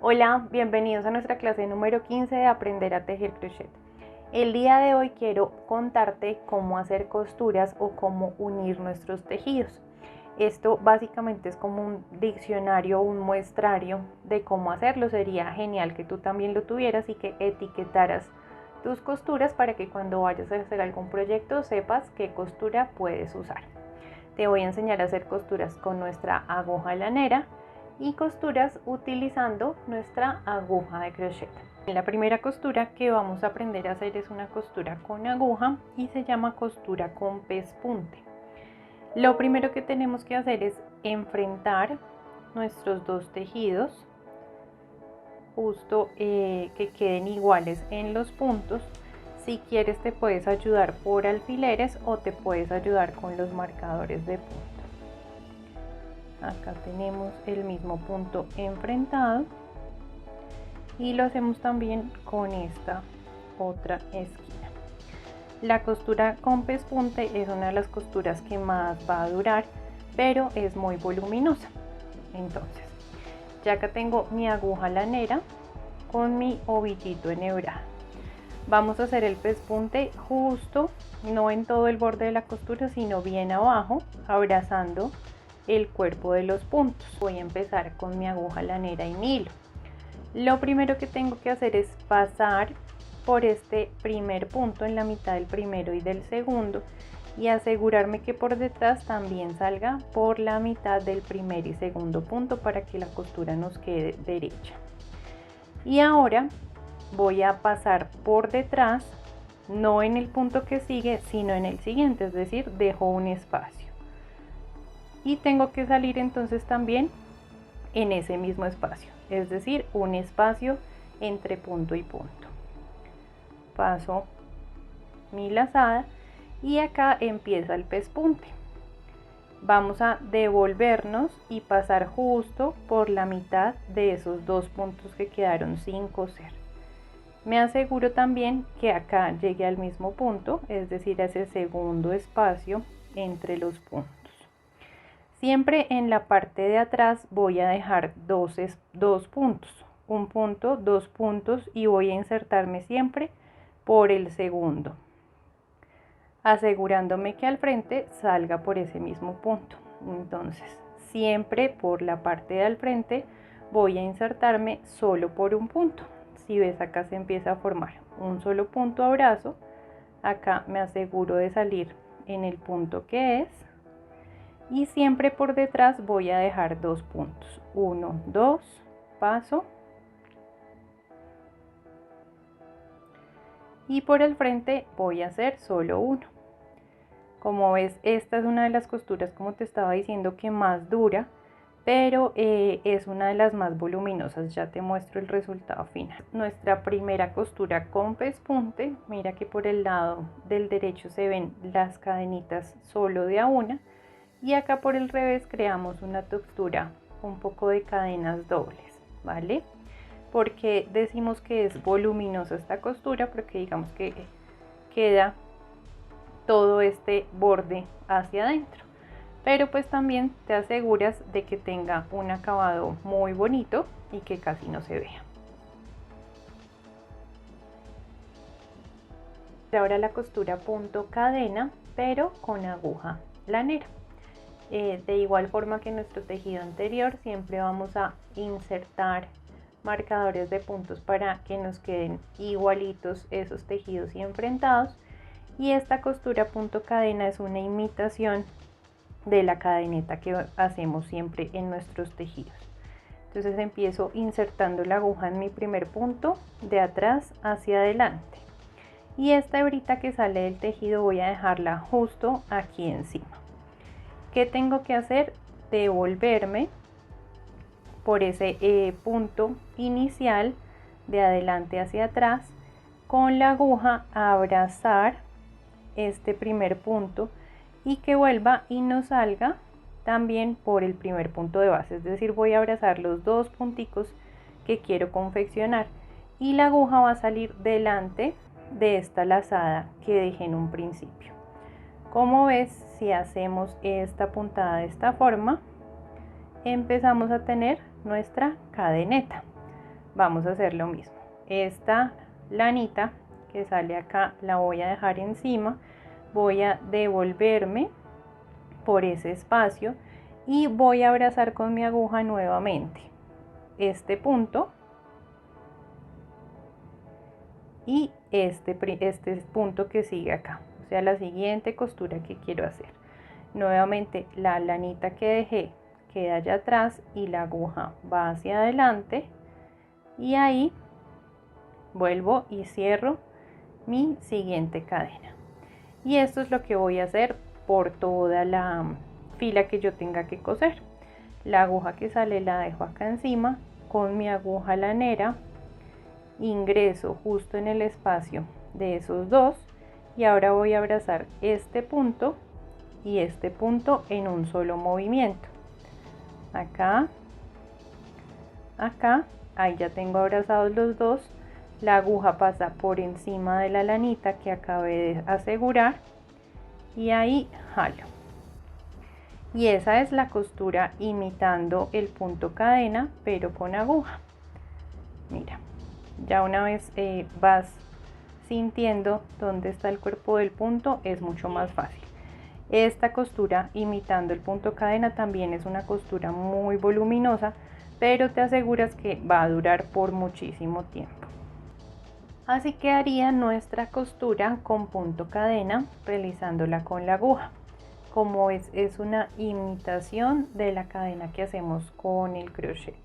Hola, bienvenidos a nuestra clase número 15 de Aprender a tejer crochet. El día de hoy quiero contarte cómo hacer costuras o cómo unir nuestros tejidos. Esto básicamente es como un diccionario, un muestrario de cómo hacerlo. Sería genial que tú también lo tuvieras y que etiquetaras tus costuras para que cuando vayas a hacer algún proyecto sepas qué costura puedes usar. Te voy a enseñar a hacer costuras con nuestra aguja lanera y costuras utilizando nuestra aguja de crochet. La primera costura que vamos a aprender a hacer es una costura con aguja y se llama costura con pespunte. Lo primero que tenemos que hacer es enfrentar nuestros dos tejidos justo que queden iguales en los puntos. Si quieres te puedes ayudar por alfileres o te puedes ayudar con los marcadores de punto. Acá tenemos el mismo punto enfrentado y lo hacemos también con esta otra esquina. La costura con pespunte es una de las costuras que más va a durar, pero es muy voluminosa. Entonces, ya acá tengo mi aguja lanera con mi ovillito enhebrado. Vamos a hacer el pespunte justo, no en todo el borde de la costura, sino bien abajo, abrazando el cuerpo de los puntos. Voy a empezar con mi aguja lanera y mi hilo. Lo primero que tengo que hacer es pasar por este primer punto en la mitad del primero y del segundo y asegurarme que por detrás también salga por la mitad del primer y segundo punto para que la costura nos quede derecha. Y ahora voy a pasar por detrás, no en el punto que sigue, sino en el siguiente, es decir, dejo un espacio. Y tengo que salir entonces también en ese mismo espacio, es decir, un espacio entre punto y punto. Paso mi lazada y acá empieza el pespunte. Vamos a devolvernos y pasar justo por la mitad de esos dos puntos que quedaron sin coser. Me aseguro también que acá llegue al mismo punto, es decir, a ese segundo espacio entre los puntos. Siempre en la parte de atrás voy a dejar dos puntos, un punto, dos puntos y voy a insertarme siempre por el segundo, asegurándome que al frente salga por ese mismo punto. Entonces, siempre por la parte de al frente voy a insertarme solo por un punto. Si ves, acá se empieza a formar un solo punto abrazo. Acá me aseguro de salir en el punto que es. Y siempre por detrás voy a dejar dos puntos, 1, 2, paso, y por el frente voy a hacer solo uno. Como ves, esta es una de las costuras, como te estaba diciendo, que más dura, pero es una de las más voluminosas. Ya te muestro el resultado final. Nuestra primera costura con pespunte, mira que por el lado del derecho se ven las cadenitas solo de a una. Y acá por el revés creamos una textura un poco de cadenas dobles, ¿vale? Porque decimos que es voluminosa esta costura, porque digamos que queda todo este borde hacia adentro. Pero pues también te aseguras de que tenga un acabado muy bonito y que casi no se vea. Ahora la costura punto cadena, pero con aguja lanera. De igual forma que en nuestro tejido anterior, siempre vamos a insertar marcadores de puntos para que nos queden igualitos esos tejidos y enfrentados. Y esta costura punto cadena es una imitación de la cadeneta que hacemos siempre en nuestros tejidos. Entonces empiezo insertando la aguja en mi primer punto, de atrás hacia adelante. Y esta hebrita que sale del tejido voy a dejarla justo aquí encima. ¿Qué tengo que hacer? Devolverme por ese punto inicial de adelante hacia atrás con la aguja a abrazar este primer punto y que vuelva y nos salga también por el primer punto de base, es decir, voy a abrazar los dos punticos que quiero confeccionar y la aguja va a salir delante de esta lazada que dejé en un principio. Como ves, si hacemos esta puntada de esta forma, empezamos a tener nuestra cadeneta. vamos a hacer lo mismo. Esta lanita que sale acá la voy a dejar encima, voy a devolverme por ese espacio y voy a abrazar con mi aguja nuevamente este punto y este punto que sigue acá, o sea, la siguiente costura que quiero hacer. Nuevamente la lanita que dejé queda allá atrás y la aguja va hacia adelante y ahí vuelvo y cierro mi siguiente cadena. Y esto es lo que voy a hacer por toda la fila que yo tenga que coser. La aguja que sale la dejo acá encima, con mi aguja lanera ingreso justo en el espacio de esos dos y ahora voy a abrazar este punto y este punto en un solo movimiento. Acá, acá, ahí ya tengo abrazados los dos. La aguja pasa por encima de la lanita que acabé de asegurar y ahí jalo. Y esa es la costura imitando el punto cadena, pero con aguja. Mira, ya una vez vas sintiendo dónde está el cuerpo del punto, es mucho más fácil. Esta costura imitando el punto cadena también es una costura muy voluminosa, pero te aseguras que va a durar por muchísimo tiempo. Así quedaría nuestra costura con punto cadena realizándola con la aguja. Como es una imitación de la cadena que hacemos con el crochet.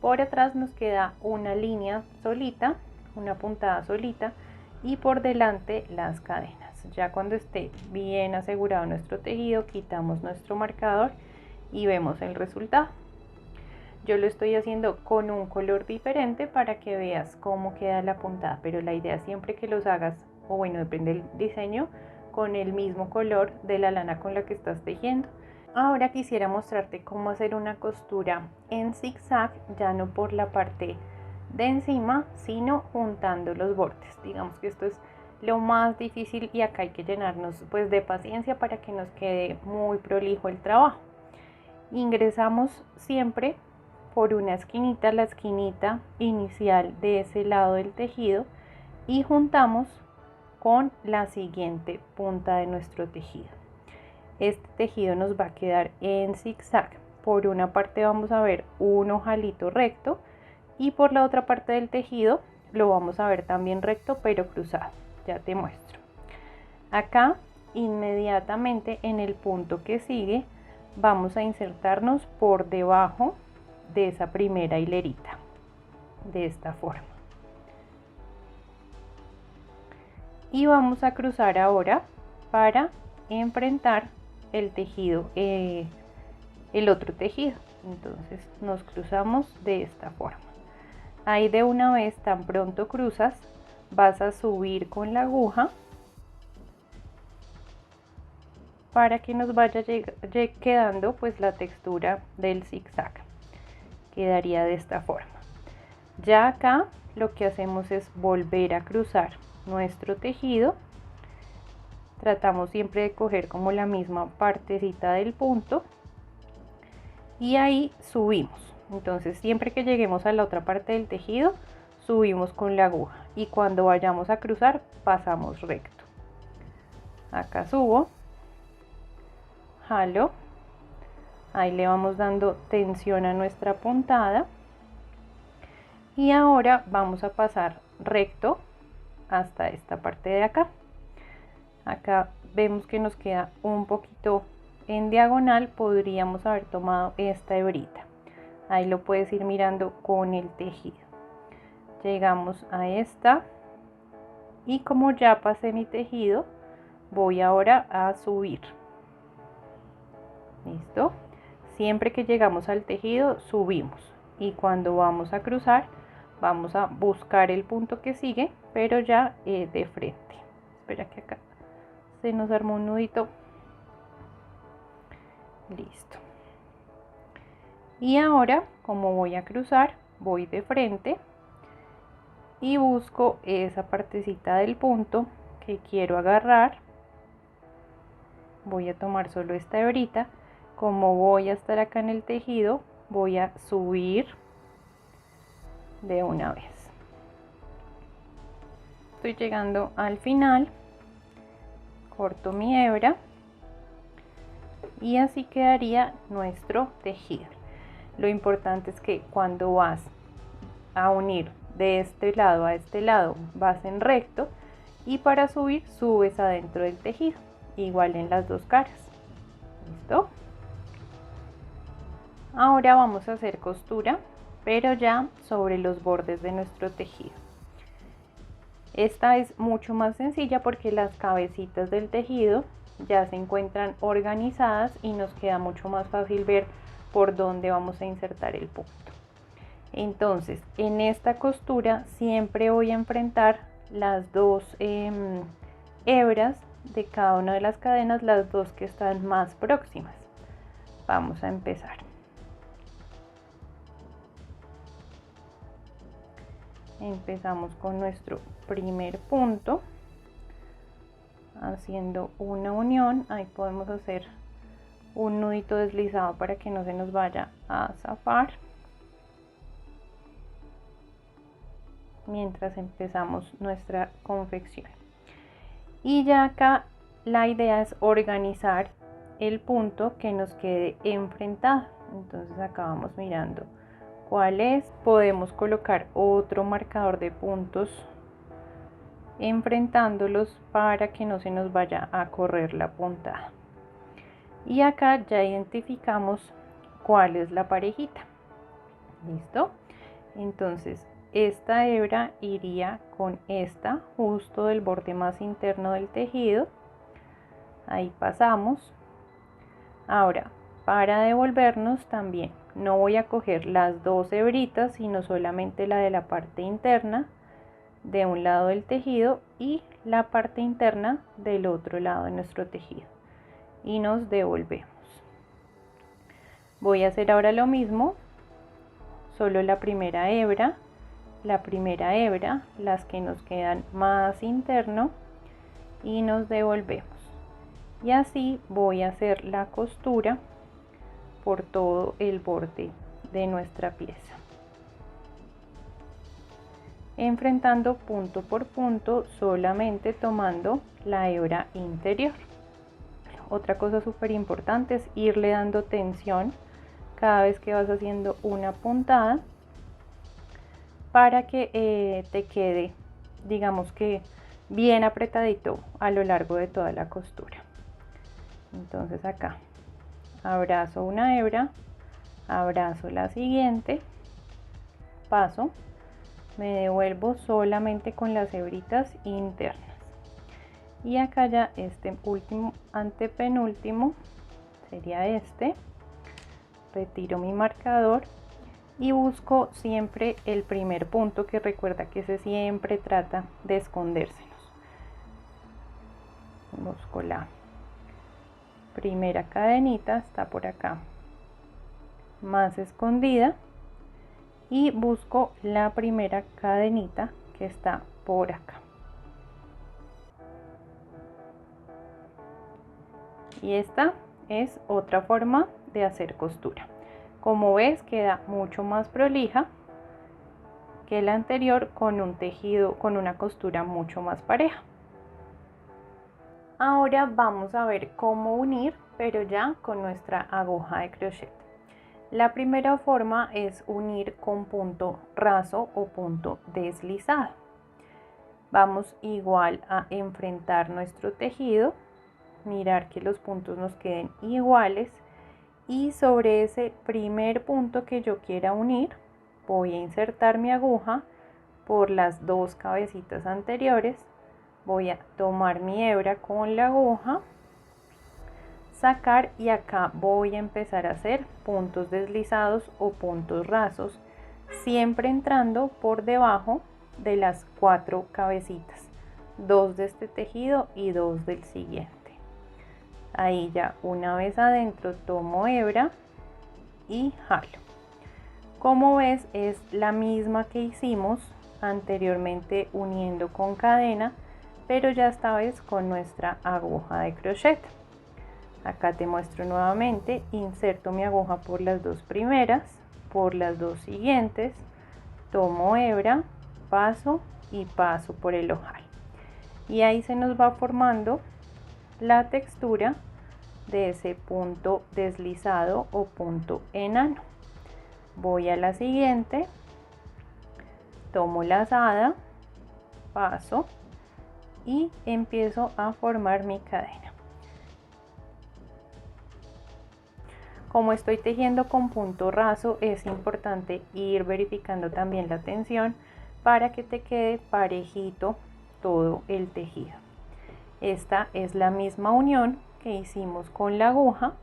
Por atrás nos queda una línea solita, una puntada solita y por delante las cadenas. Ya cuando esté bien asegurado nuestro tejido, quitamos nuestro marcador y vemos el resultado. Yo lo estoy haciendo con un color diferente para que veas cómo queda la puntada, pero la idea siempre que los hagas, o bueno, depende del diseño, con el mismo color de la lana con la que estás tejiendo. Ahora quisiera mostrarte cómo hacer una costura en zigzag, ya no por la parte de encima, sino juntando los bordes. Digamos que esto es lo más difícil y acá hay que llenarnos pues de paciencia para que nos quede muy prolijo el trabajo. Ingresamos siempre por una esquinita, la esquinita inicial de ese lado del tejido y juntamos con la siguiente punta de nuestro tejido. Este tejido nos va a quedar en zigzag. Por una parte vamos a ver un ojalito recto y por la otra parte del tejido lo vamos a ver también recto pero cruzado. Ya te muestro. Acá inmediatamente en el punto que sigue vamos a insertarnos por debajo de esa primera hilerita de esta forma. Y vamos a cruzar ahora para enfrentar el tejido, el otro tejido. Entonces nos cruzamos de esta forma. Ahí de una vez, tan pronto cruzas, vas a subir con la aguja para que nos vaya quedando pues la textura del zigzag. Quedaría de esta forma. Ya acá lo que hacemos es volver a cruzar nuestro tejido. Tratamos siempre de coger como la misma partecita del punto y ahí subimos. Entonces siempre que lleguemos a la otra parte del tejido subimos con la aguja y cuando vayamos a cruzar pasamos recto. Acá subo, jalo, ahí le vamos dando tensión a nuestra puntada y ahora vamos a pasar recto hasta esta parte de acá. Acá vemos que nos queda un poquito en diagonal, podríamos haber tomado esta hebrita. Ahí lo puedes ir mirando con el tejido. Llegamos a esta y como ya pasé mi tejido, voy ahora a subir. ¿Listo? Siempre que llegamos al tejido subimos y cuando vamos a cruzar vamos a buscar el punto que sigue, pero ya de frente. Espera que acá se nos armó un nudito. Listo. Y ahora, como voy a cruzar, voy de frente y busco esa partecita del punto que quiero agarrar. Voy a tomar solo esta hebrita. Como voy a estar acá en el tejido, voy a subir de una vez. Estoy llegando al final, corto mi hebra y así quedaría nuestro tejido. Lo importante es que cuando vas a unir de este lado a este lado vas en recto, y para subir subes adentro del tejido, igual en las dos caras. ¿Listo? Ahora vamos a hacer costura, pero ya sobre los bordes de nuestro tejido. Esta es mucho más sencilla porque las cabecitas del tejido ya se encuentran organizadas y nos queda mucho más fácil ver por dónde vamos a insertar el punto. Entonces, en esta costura siempre voy a enfrentar las dos hebras de cada una de las cadenas, las dos que están más próximas. Vamos a empezar. Empezamos con nuestro primer punto, haciendo una unión. Ahí podemos hacer un nudito deslizado para que no se nos vaya a zafar mientras empezamos nuestra confección. Y ya acá la idea es organizar el punto que nos quede enfrentado. Entonces acá vamos mirando cuál es. Podemos colocar otro marcador de puntos enfrentándolos para que no se nos vaya a correr la puntada. Y acá ya identificamos cuál es la parejita. ¿Listo? Entonces esta hebra iría con esta justo del borde más interno del tejido. Ahí pasamos. Ahora, para devolvernos también no voy a coger las dos hebritas, sino solamente la de la parte interna de un lado del tejido y la parte interna del otro lado de nuestro tejido, y nos devolvemos. Voy a hacer ahora lo mismo, solo la primera hebra, las que nos quedan más interno, y nos devolvemos. Y así voy a hacer la costura por todo el borde de nuestra pieza, enfrentando punto por punto, solamente tomando la hebra interior. Otra cosa súper importante es irle dando tensión cada vez que vas haciendo una puntada para que te quede, digamos que bien apretadito a lo largo de toda la costura. Entonces acá abrazo una hebra, abrazo la siguiente, paso, me devuelvo solamente con las hebritas internas, y acá ya este último, antepenúltimo sería este. Retiro mi marcador y busco siempre el primer punto, que recuerda que ese siempre trata de escondérsenos. Busco la primera cadenita, está por acá más escondida, y busco la primera cadenita que está por acá. Y esta es otra forma de hacer costura. Como ves, queda mucho más prolija que la anterior, con un tejido, con una costura mucho más pareja. Ahora vamos a ver cómo unir, pero ya con nuestra aguja de crochet. La primera forma es unir con punto raso o punto deslizado. Vamos igual a enfrentar nuestro tejido, mirar que los puntos nos queden iguales, y sobre ese primer punto que yo quiera unir voy a insertar mi aguja por las dos cabecitas anteriores. Voy a tomar mi hebra con la aguja, sacar, y acá voy a empezar a hacer puntos deslizados o puntos rasos, siempre entrando por debajo de las 4 cabecitas, 2 de este tejido y 2 del siguiente. Ahí ya una vez adentro tomo hebra y jalo. Como ves, es la misma que hicimos anteriormente uniendo con cadena, pero ya esta vez con nuestra aguja de crochet. Acá te muestro nuevamente, inserto mi aguja por las dos primeras, por las dos siguientes, tomo hebra, paso y paso por el ojal, y ahí se nos va formando la textura de ese punto deslizado o punto enano. Voy a la siguiente, tomo lazada, paso y empiezo a formar mi cadena. Como estoy tejiendo con punto raso, es importante ir verificando también la tensión para que te quede parejito todo el tejido. Esta es la misma unión que hicimos con la aguja,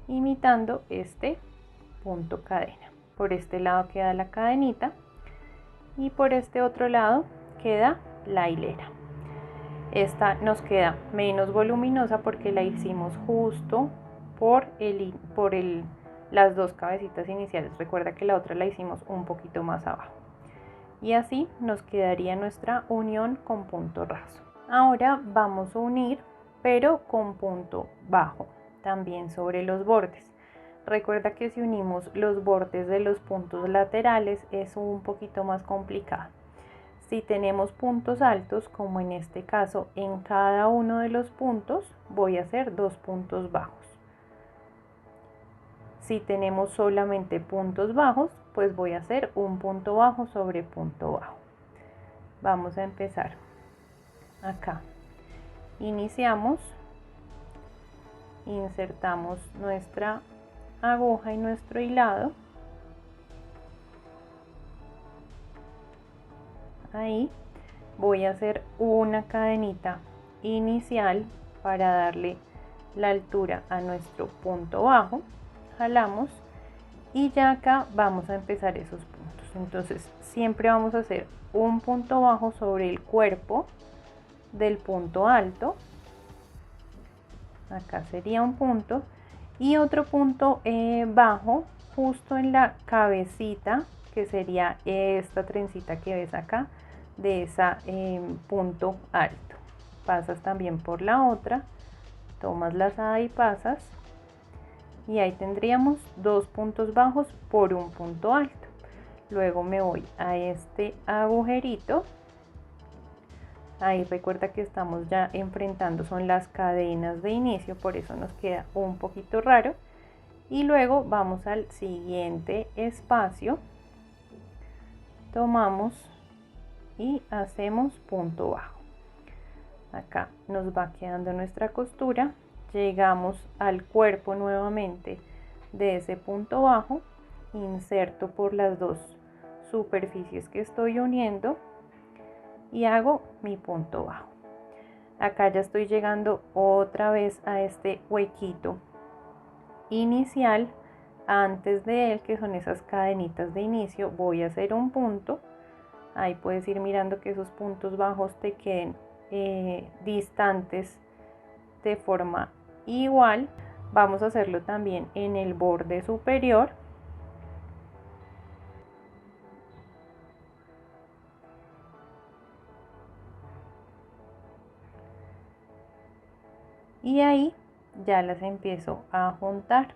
imitando este punto cadena. Por este lado queda la cadenita y por este otro lado queda la hilera. Esta nos queda menos voluminosa porque la hicimos justo por las dos cabecitas iniciales. Recuerda que la otra la hicimos un poquito más abajo. Y así nos quedaría nuestra unión con punto raso. Ahora vamos a unir, pero con punto bajo, también sobre los bordes. Recuerda que si unimos los bordes de los puntos laterales es un poquito más complicado. Si tenemos puntos altos, como en este caso, en cada uno de los puntos voy a hacer 2 puntos bajos. Si tenemos solamente puntos bajos, pues voy a hacer un punto bajo sobre punto bajo. Vamos a empezar acá. Iniciamos, insertamos nuestra aguja y nuestro hilado. Ahí voy a hacer una cadenita inicial para darle la altura a nuestro punto bajo. Jalamos y ya acá vamos a empezar esos puntos. Entonces siempre vamos a hacer un punto bajo sobre el cuerpo del punto alto. Acá sería un punto y otro punto bajo justo en la cabecita, que sería esta trencita que ves acá de esa punto alto. Pasas también por la otra, tomas lazada y pasas, y ahí tendríamos 2 puntos bajos por un punto alto. Luego me voy a este agujerito. Ahí recuerda que estamos ya enfrentando, son las cadenas de inicio, por eso nos queda un poquito raro. Y luego vamos al siguiente espacio, tomamos y hacemos punto bajo. Acá nos va quedando nuestra costura, llegamos al cuerpo nuevamente de ese punto bajo, inserto por las dos superficies que estoy uniendo y hago mi punto bajo. Acá ya estoy llegando otra vez a este huequito inicial. Antes de él, que son esas cadenitas de inicio, voy a hacer un punto. Ahí puedes ir mirando que esos puntos bajos te queden distantes de forma igual. Vamos a hacerlo también en el borde superior. Y ahí ya las empiezo a juntar.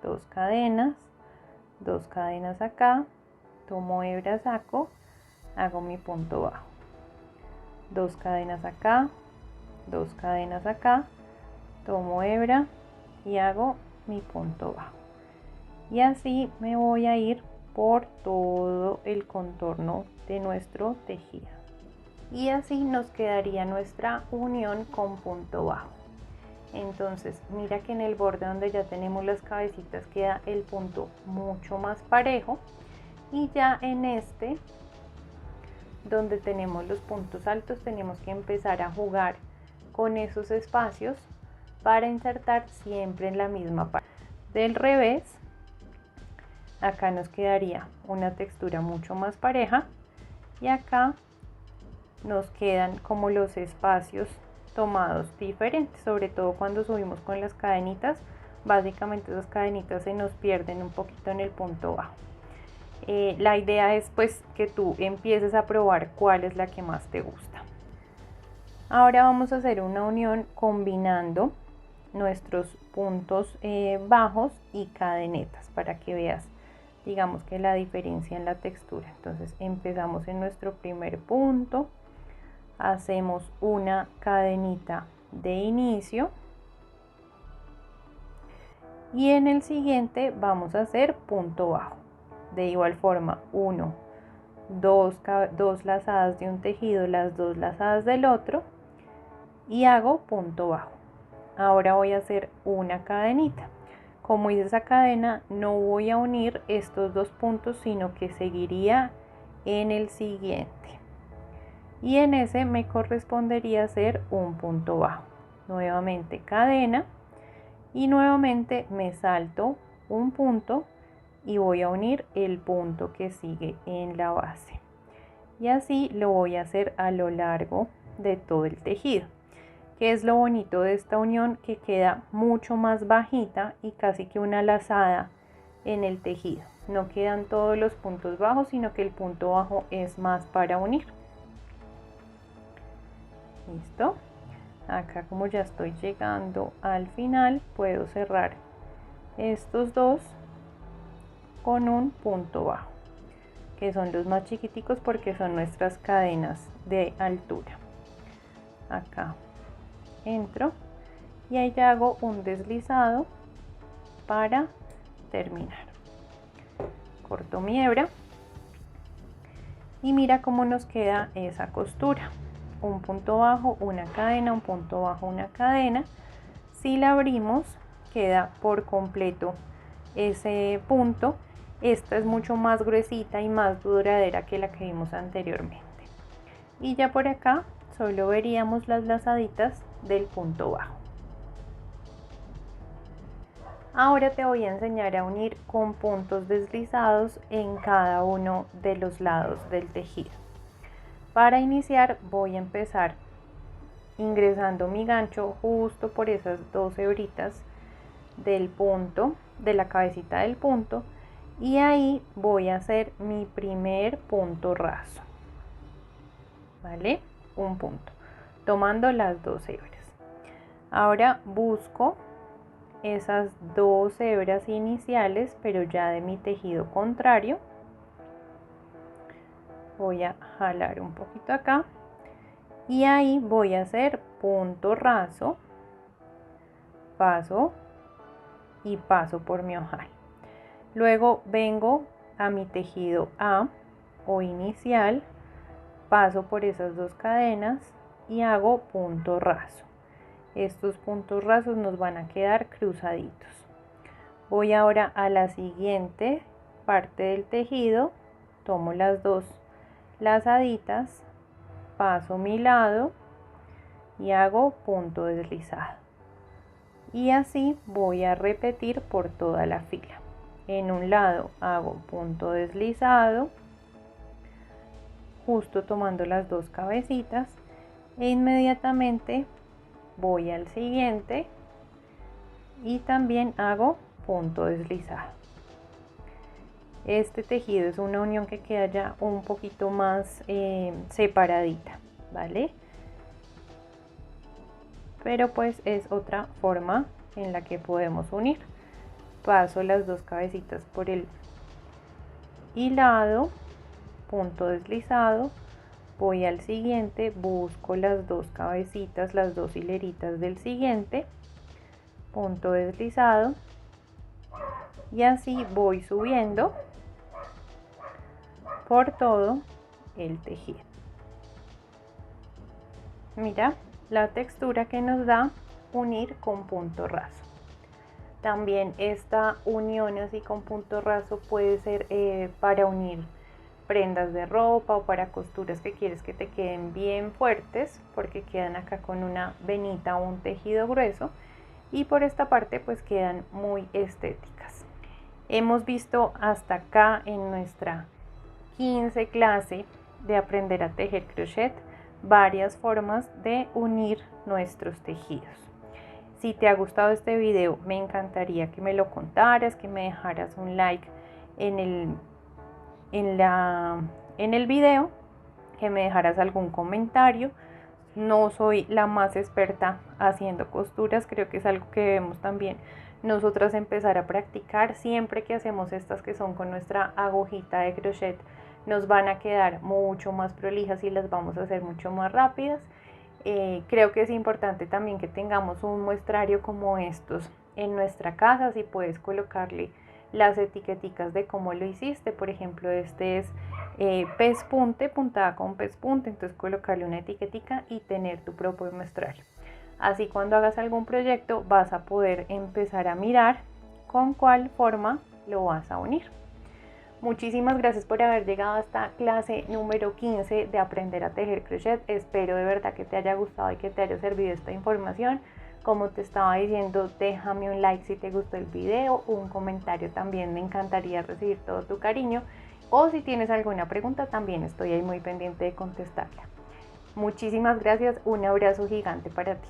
2 cadenas acá, tomo hebra, saco, hago mi punto bajo. 2 cadenas acá, 2 cadenas acá, tomo hebra y hago mi punto bajo. Y así me voy a ir por todo el contorno de nuestro tejido. Y así nos quedaría nuestra unión con punto bajo. Entonces mira que en el borde donde ya tenemos las cabecitas queda el punto mucho más parejo, y ya en este donde tenemos los puntos altos tenemos que empezar a jugar con esos espacios para insertar siempre en la misma parte. Del revés, acá nos quedaría una textura mucho más pareja y acá nos quedan como los espacios tomados diferentes, sobre todo cuando subimos con las cadenitas. Básicamente esas cadenitas se nos pierden un poquito en el punto bajo. La idea es pues que tú empieces a probar cuál es la que más te gusta. Ahora vamos a hacer una unión combinando nuestros puntos bajos y cadenetas para que veas digamos que la diferencia en la textura. Entonces empezamos en nuestro primer punto, hacemos una cadenita de inicio y en el siguiente vamos a hacer punto bajo. De igual forma, 1, 2 lazadas de un tejido, las 2 lazadas del otro y hago punto bajo. Ahora voy a hacer una cadenita. Como hice esa cadena, no voy a unir estos 2 puntos, sino que seguiría en el siguiente. Y en ese me correspondería hacer un punto bajo. Nuevamente cadena y nuevamente me salto un punto y voy a unir el punto que sigue en la base. Y así lo voy a hacer a lo largo de todo el tejido. Que es lo bonito de esta unión, que queda mucho más bajita y casi que una lazada en el tejido. No quedan todos los puntos bajos, sino que el punto bajo es más para unir. Listo. Acá, como ya estoy llegando al final, puedo cerrar estos dos con un punto bajo, que son los más chiquiticos porque son nuestras cadenas de altura. Acá entro y ahí ya hago un deslizado para terminar. Corto mi hebra y mira cómo nos queda esa costura. Un punto bajo, una cadena, un punto bajo, una cadena. Si la abrimos, queda por completo ese punto. Esta es mucho más gruesita y más duradera que la que vimos anteriormente. Y ya por acá solo veríamos las lazaditas del punto bajo. Ahora te voy a enseñar a unir con puntos deslizados en cada uno de los lados del tejido. Para iniciar voy a empezar ingresando mi gancho justo por esas 2 hebritas del punto, de la cabecita del punto, y ahí voy a hacer mi primer punto raso, ¿vale? Un punto, tomando las 2 hebras. Ahora busco esas 2 hebras iniciales, pero ya de mi tejido contrario. Voy a jalar un poquito acá y ahí voy a hacer punto raso, paso y paso por mi ojal. Luego vengo a mi tejido A o inicial, paso por esas 2 cadenas y hago punto raso. Estos puntos rasos nos van a quedar cruzaditos. Voy ahora a la siguiente parte del tejido, tomo las 2 lazaditas, paso mi lado y hago punto deslizado. Y así voy a repetir por toda la fila. En un lado hago punto deslizado, justo tomando las 2 cabecitas, e inmediatamente voy al siguiente y también hago punto deslizado. Este tejido es una unión que queda ya un poquito más separadita, ¿vale? Pero pues es otra forma en la que podemos unir. Paso las 2 cabecitas por el hilado, punto deslizado, voy al siguiente, busco las 2 cabecitas, las 2 hileritas del siguiente, punto deslizado, y así voy subiendo por todo el tejido. Mira la textura que nos da unir con punto raso. También esta unión así con punto raso puede ser para unir prendas de ropa o para costuras que quieres que te queden bien fuertes, porque quedan acá con una venita o un tejido grueso, y por esta parte pues quedan muy estéticas. Hemos visto hasta acá en nuestra 15 clase de aprender a tejer crochet varias formas de unir nuestros tejidos. Si te ha gustado este video, me encantaría que me lo contaras, que me dejaras un like en el video, que me dejaras algún comentario. No soy la más experta haciendo costuras, creo que es algo que debemos también nosotras empezar a practicar. Siempre que hacemos estas que son con nuestra agujita de crochet, nos van a quedar mucho más prolijas y las vamos a hacer mucho más rápidas. Creo que es importante también que tengamos un muestrario como estos en nuestra casa. Si puedes colocarle las etiqueticas de cómo lo hiciste, por ejemplo este es pez punte, puntada con pez punte, entonces colocarle una etiquetica y tener tu propio muestrario. Así cuando hagas algún proyecto vas a poder empezar a mirar con cuál forma lo vas a unir. Muchísimas gracias por haber llegado a esta clase número 15 de Aprender a Tejer Crochet. Espero de verdad que te haya gustado y que te haya servido esta información. Como te estaba diciendo, déjame un like si te gustó el video, un comentario también, me encantaría recibir todo tu cariño. O si tienes alguna pregunta también estoy ahí muy pendiente de contestarla. Muchísimas gracias, un abrazo gigante para ti.